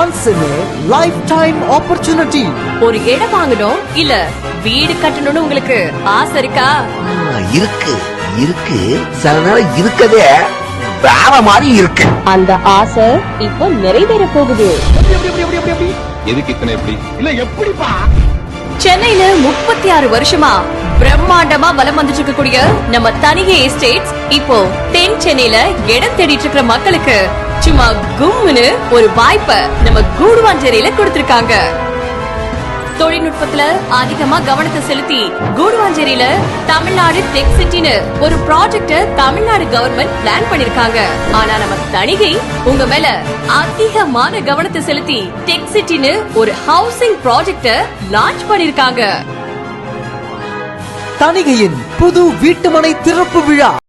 Once in a lifetime opportunity. ஒரு இடம் வாங்கணும் இல்ல வீடு கட்டணும்னு உங்களுக்கு ஆசை இருக்கா? இருக்கு இருக்கு, சில நேரம் இருக்கதே வேற மாதிரி இருக்கு. அந்த ஆசை இப்போ நிறைவேற போகுது. எதுக்கு இத்தனை எப்படி இல்ல எப்படிப்பா? சென்னையில 36 வருஷமா பிரம்மாண்டமா வலம் வந்துட்டு இருக்கக்கூடிய நம்ம தனிகை எஸ்டேட்ஸ் இப்போ தென் சென்னையில இடம் தேடிட்டு இருக்கிற மக்களுக்கு சும்மா கும்முன்னு ஒரு வாய்ப்பை நம்ம கூடுவாஞ்சேரியில கொடுத்திருக்காங்க. தொழில்நுட்பத்துல அதிகமா கவனத்தை செலுத்தி கூடுவாஞ்சேரியில தமிழ்நாடு டெக் சிட்டின்னு ஒரு ப்ராஜெக்ட தமிழ்நாடு கவர்மெண்ட் பிளான் பண்ணிருக்காங்க. ஆனா நம்ம தனிகை உங்க மேல அதிகமான கவனத்தை செலுத்தி டெக் சிட்டின்னு ஒரு ஹவுசிங் ப்ராஜெக்ட லான்ச் பண்ணிருக்காங்க. தனிகையின் புது வீட்டுமனை திறப்பு விழா